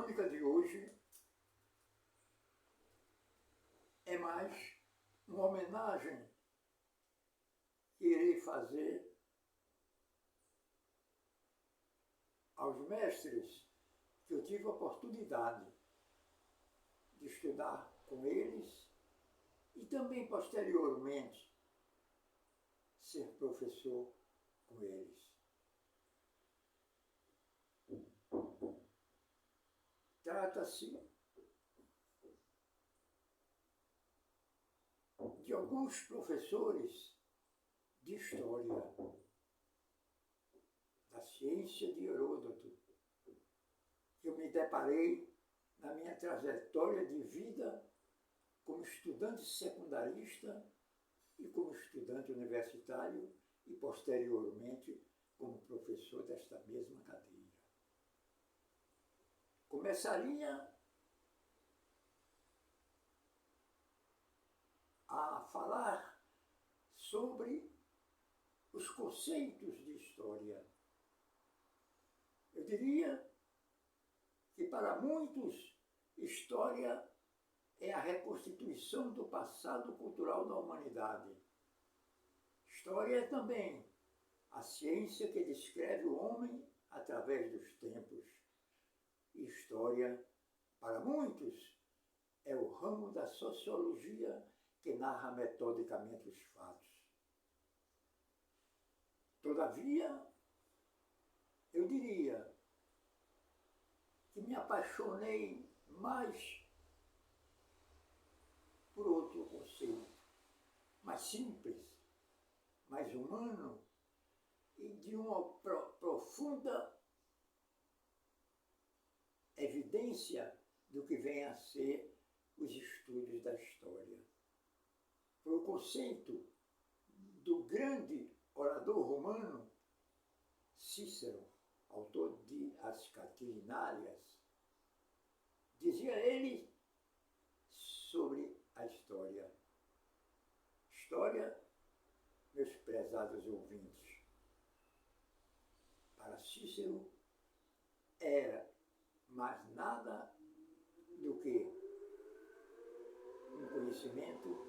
crônica de hoje é mais uma homenagem que irei fazer aos mestres que eu tive a oportunidade de estudar com eles e também posteriormente ser professor com eles. Trata-se de alguns professores de história da ciência de Heródoto que eu me deparei na minha trajetória de vida como estudante secundarista e como estudante universitário e posteriormente como professor desta mesma cadeira. Começaria a falar sobre os conceitos de história. Eu diria que para muitos, história é a reconstituição do passado cultural da humanidade. História é também a ciência que descreve o homem através dos tempos. E história, para muitos, é o ramo da sociologia que narra metodicamente os fatos. Todavia, eu diria que me apaixonei mais por outro conceito, mais simples, mais humano e de uma profunda evidência do que vem a ser os estudos da história. Foi o conceito do grande orador romano Cícero, autor de As Catilinarias. Dizia ele sobre a história. História, meus prezados ouvintes, para Cícero era mais nada do que um conhecimento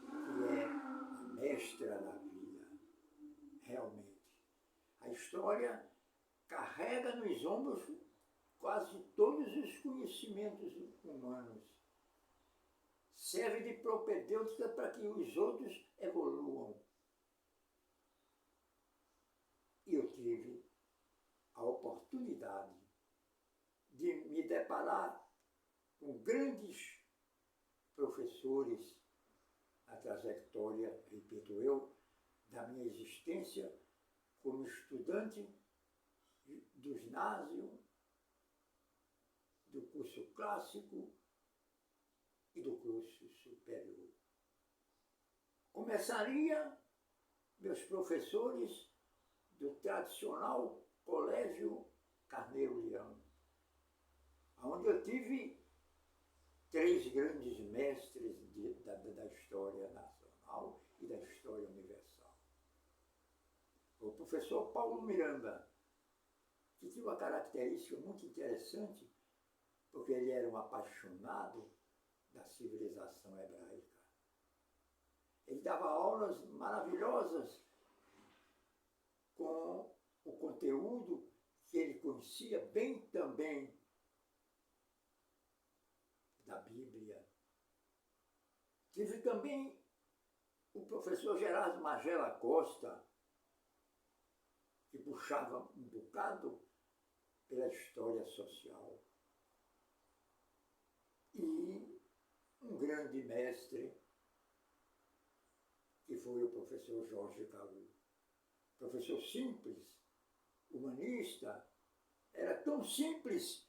que é a mestra da vida, realmente. A história carrega nos ombros quase todos os conhecimentos humanos. Serve de propedêutica para que os outros evoluam. E eu tive a oportunidade de me deparar com grandes professores na trajetória, repito eu, da minha existência como estudante do ginásio, do curso clássico e do curso superior. Começaria meus professores do tradicional Colégio Carneiro Leão, onde eu tive três grandes mestres da história nacional e da história universal. O professor Paulo Miranda, que tinha uma característica muito interessante, porque ele era um apaixonado da civilização hebraica. Ele dava aulas maravilhosas com o conteúdo que ele conhecia bem também da Bíblia. Tive também o professor Gerardo Magela Costa, que puxava um bocado pela história social. E um grande mestre, que foi o professor Jorge Calu. Professor simples, humanista, era tão simples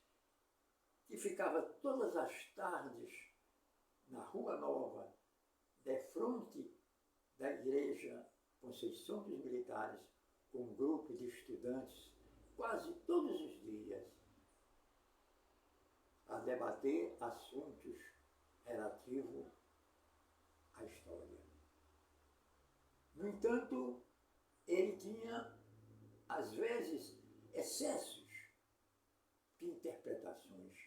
que ficava todas as tardes na Rua Nova, defronte da Igreja Conceição dos Militares, com um grupo de estudantes, quase todos os dias, a debater assuntos relativos à história. No entanto, ele tinha, às vezes, excessos de interpretação. publicações.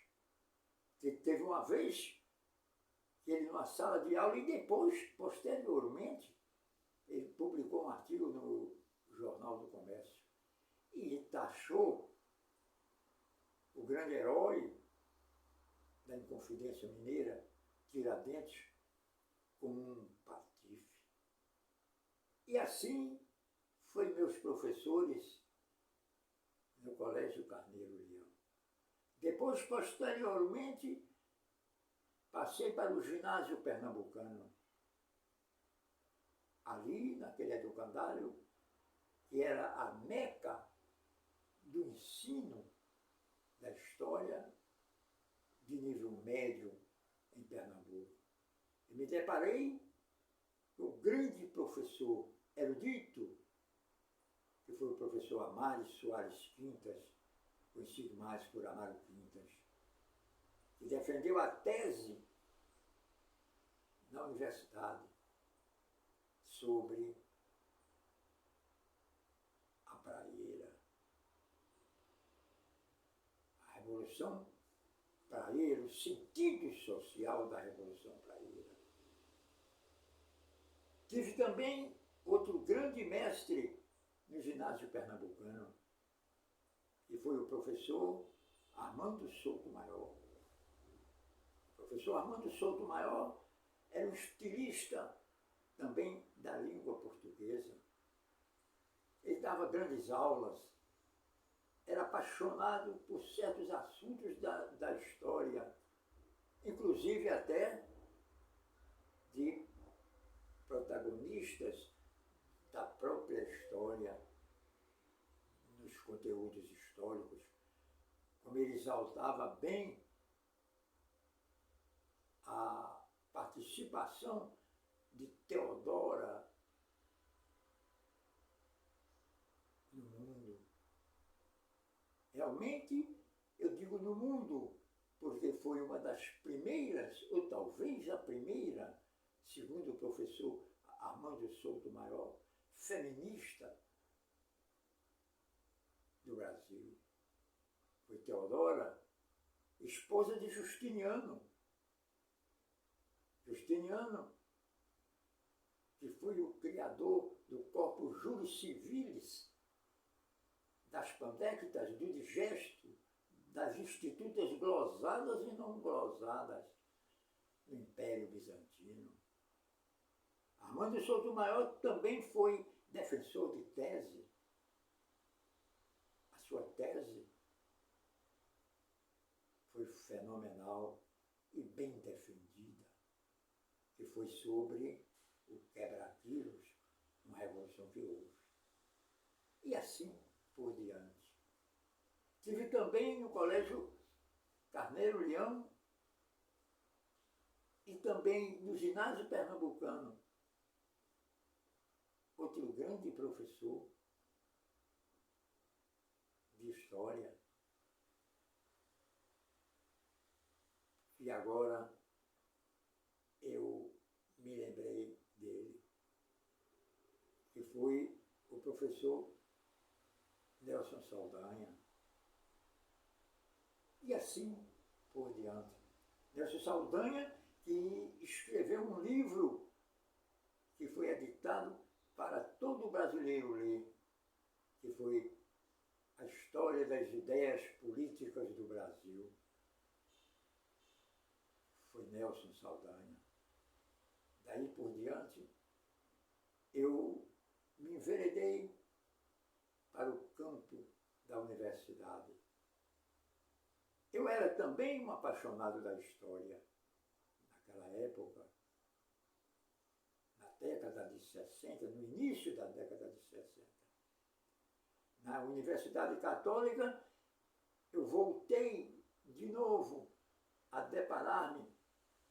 Teve uma vez que ele, numa sala de aula, e depois, posteriormente, ele publicou um artigo no Jornal do Comércio e taxou o grande herói da Inconfidência Mineira, Tiradentes, como um patife. E assim foi meus professores no Colégio Carneiro Leão. Depois, posteriormente, passei para o ginásio pernambucano. Ali, naquele educandário, que era a meca do ensino da história de nível médio em Pernambuco. E me deparei com o grande professor erudito, que foi o professor Amário Soares Quintas, conhecido mais por Amário Quintas, que defendeu a tese na universidade sobre a praieira. A Revolução Praieira, o sentido social da Revolução Praieira. Tive também outro grande mestre no ginásio pernambucano, que foi o professor Armando Souto Maior. O professor Armando Souto Maior era um estilista também da língua portuguesa. Ele dava grandes aulas, era apaixonado por certos assuntos da história, inclusive até de protagonistas da própria história, nos conteúdos históricos, como ele exaltava bem a participação de Teodora no mundo. Realmente, eu digo no mundo, porque foi uma das primeiras, ou talvez a primeira, segundo o professor Armando Souto Maior, feminista do Brasil. Foi Teodora, esposa de Justiniano. Justiniano, que foi o criador do Corpus Juris Civilis, das pandectas, do digesto, das institutas glosadas e não glosadas no Império Bizantino. Armando Souto Maior também foi defensor de tese. A sua tese foi fenomenal e bem defendida, que foi sobre o quebra-quilos, uma revolução que houve. E assim por diante. Tive também no Colégio Carneiro Leão e também no ginásio pernambucano outro grande professor de história, e agora eu me lembrei dele, que foi o professor Nelson Saldanha. E assim por diante. Nelson Saldanha, que escreveu um livro que foi editado para todo brasileiro ler, que foi A História das Ideias Políticas do Brasil. Foi Nelson Saldanha. Daí por diante, eu me enveredei para o campo da universidade. Eu era também um apaixonado da história. Naquela época, na década de 60, no início da década de 60. Na Universidade Católica, eu voltei de novo a deparar-me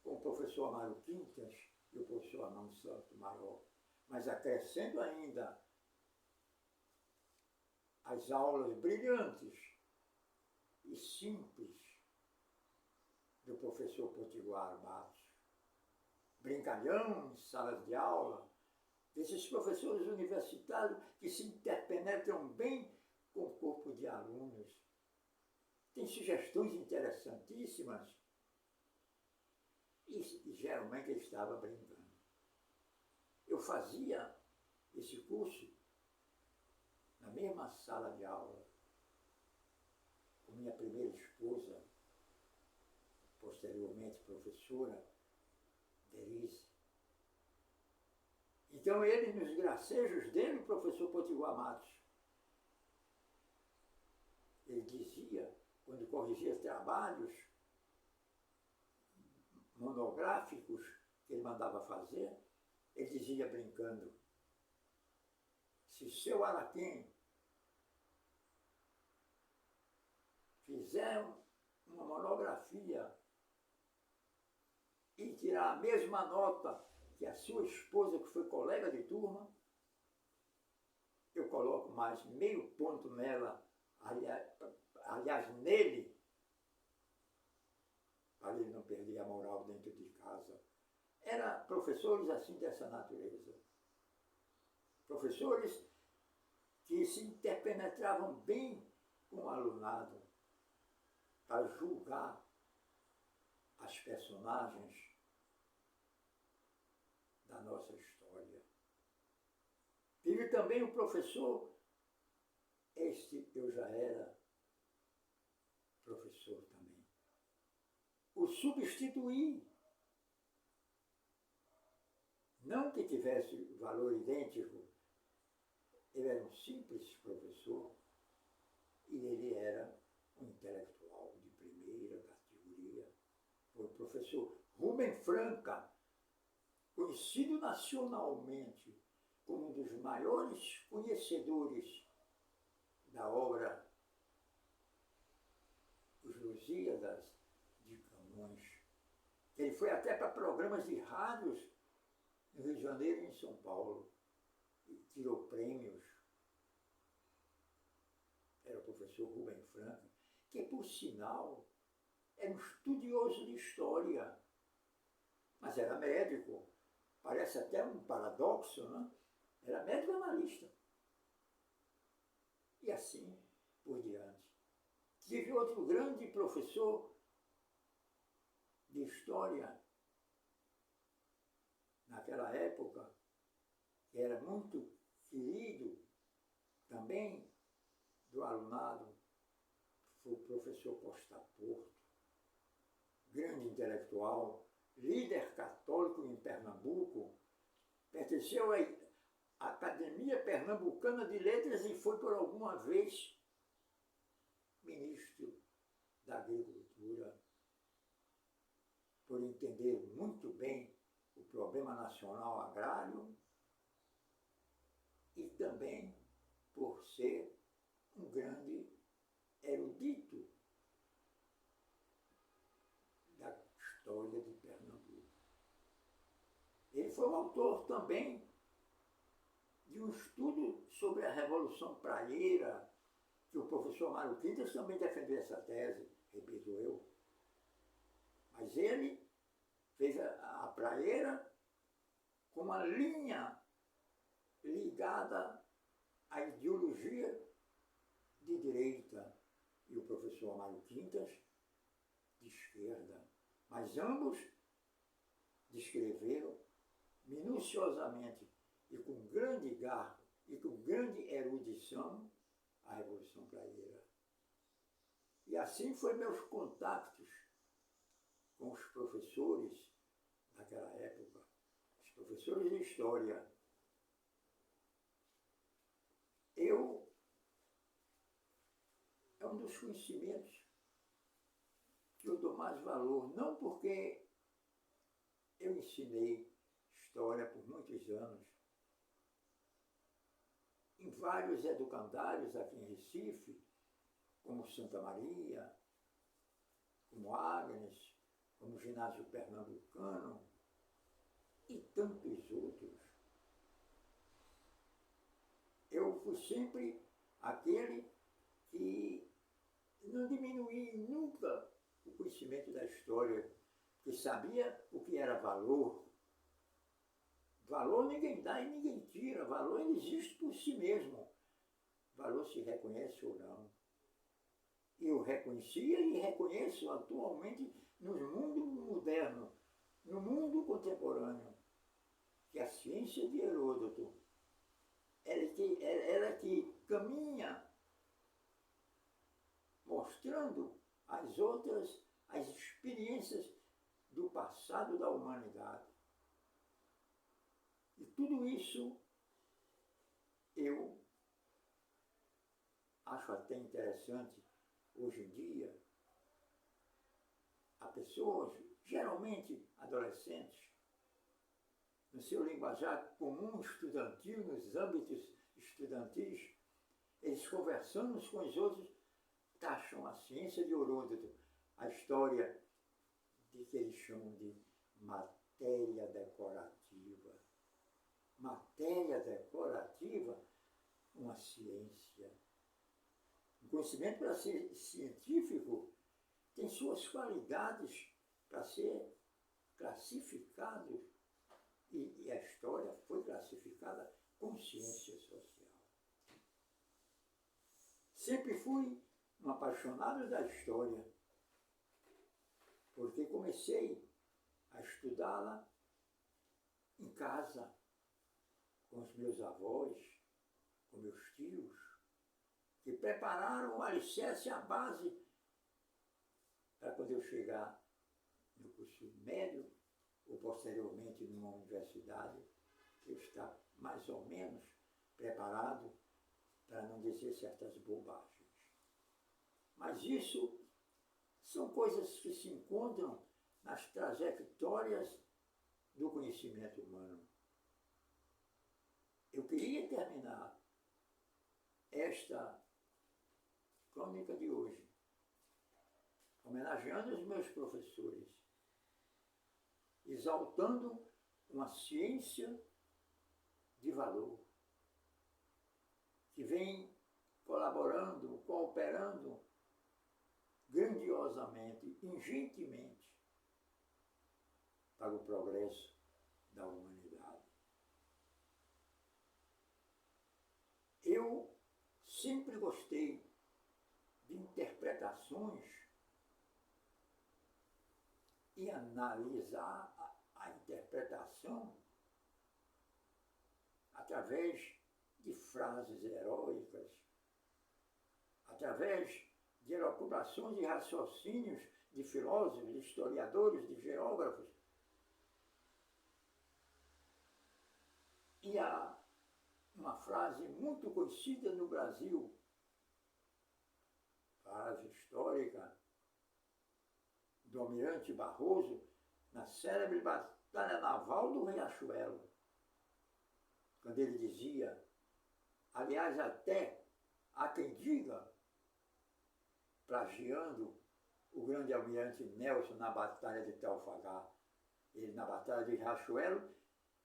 com o professor Amário Quintas e o professor Armando Souto Maior, mas acrescento ainda as aulas brilhantes e simples do professor Potiguar Matos, brincalhão em salas de aula, desses professores universitários que se interpenetram bem com o corpo de alunos. tem sugestões interessantíssimas e geralmente ele estava brincando. Eu fazia esse curso na mesma sala de aula com minha primeira esposa, posteriormente professora, Denise. Então ele, nos gracejos dele, o professor Potiguar Matos, ele dizia, quando corrigia trabalhos monográficos que ele mandava fazer, ele dizia brincando, se seu Araquém fizer uma monografia e tirar a mesma nota que a sua esposa, que foi colega de turma, eu coloco mais meio ponto nela, aliás, nele, para ele não perder a moral dentro de casa. Eram professores assim dessa natureza. Professores que se interpenetravam bem com o alunado para julgar as personagens da nossa história. Tive também o professor, este eu já era professor também, o substituí, não que tivesse valor idêntico, ele era um simples professor e ele era um intelectual de primeira categoria. Foi o professor Rubem Franca, conhecido nacionalmente como um dos maiores conhecedores da obra Os Lusíadas de Camões. Ele foi até para programas de rádios no Rio de Janeiro e em São Paulo, e tirou prêmios. Era o professor Rubem Franca, que, por sinal, era um estudioso de história, mas era médico. Parece até um paradoxo, né? Era médico analista. E assim por diante. Tive outro grande professor de história naquela época, que era muito querido também do alunado, foi o professor Costa Porto, grande intelectual, líder católico em Pernambuco, pertenceu à Academia Pernambucana de Letras e foi por alguma vez ministro da Agricultura, por entender muito bem o problema nacional agrário e também por ser um grande erudito da história de Pernambuco. Ele foi o autor também de um estudo sobre a Revolução Praieira, que o professor Mário Quintas também defendeu essa tese, repito eu. Mas ele fez a praieira com uma linha ligada à ideologia de direita e o professor Mário Quintas de esquerda. Mas ambos descreveram minuciosamente e com grande garbo e com grande erudição a Revolução Praieira. E assim foi meus contatos com os professores daquela época, os professores de história. É um dos conhecimentos que eu dou mais valor, não porque eu ensinei história por muitos anos, em vários educandários aqui em Recife, como Santa Maria, como Agnes, como Ginásio Pernambucano e tantos outros. Eu fui sempre aquele que não diminuí nunca o conhecimento da história, que sabia o que era valor. Valor ninguém dá e ninguém tira, valor existe por si mesmo. Valor se reconhece ou não. eu reconhecia e reconheço atualmente no mundo moderno, no mundo contemporâneo, que a ciência de Heródoto, ela que caminha mostrando as outras, as experiências do passado da humanidade. E tudo isso eu acho até interessante hoje em dia. Há pessoas, geralmente adolescentes, no seu linguajar comum estudantil, nos âmbitos estudantis, eles conversando uns com os outros, taxam a ciência de Heródoto, a história de que eles chamam de matéria decorativa. Matéria decorativa, uma ciência. O conhecimento, para ser científico, tem suas qualidades para ser classificado. E a história foi classificada como ciência social. Sempre fui um apaixonado da história, porque comecei a estudá-la em casa, com os meus avós, com meus tios, que prepararam o alicerce, a base, para quando eu chegar no curso médio, ou posteriormente numa universidade, eu estar mais ou menos preparado para não dizer certas bobagens. Mas isso são coisas que se encontram nas trajetórias do conhecimento humano. Eu queria terminar esta crônica de hoje homenageando os meus professores, exaltando uma ciência de valor, que vem colaborando, cooperando grandiosamente, ingentemente, para o progresso da humanidade. Eu sempre gostei de interpretações e analisar a interpretação através de frases heróicas, através de elucubrações e raciocínios de filósofos, de historiadores, de geógrafos. E há uma frase muito conhecida no Brasil, frase histórica do almirante Barroso, na célebre Batalha Naval do Riachuelo, quando ele dizia, aliás, até há quem diga, plagiando o grande almirante Nelson na Batalha de Trafalgar, ele na Batalha de Riachuelo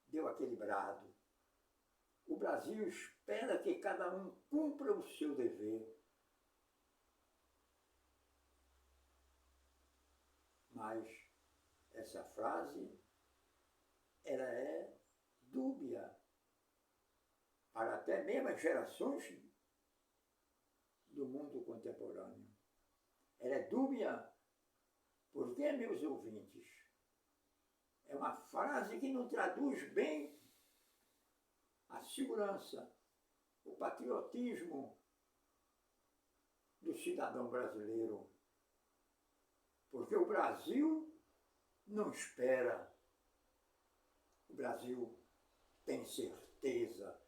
deu aquele brado: o Brasil espera que cada um cumpra o seu dever. Mas essa frase, ela é dúbia para até mesmo as gerações do mundo contemporâneo. Ela é dúbia porque, meus ouvintes, é uma frase que não traduz bem a segurança, o patriotismo do cidadão brasileiro. Porque o Brasil não espera, o Brasil tem certeza,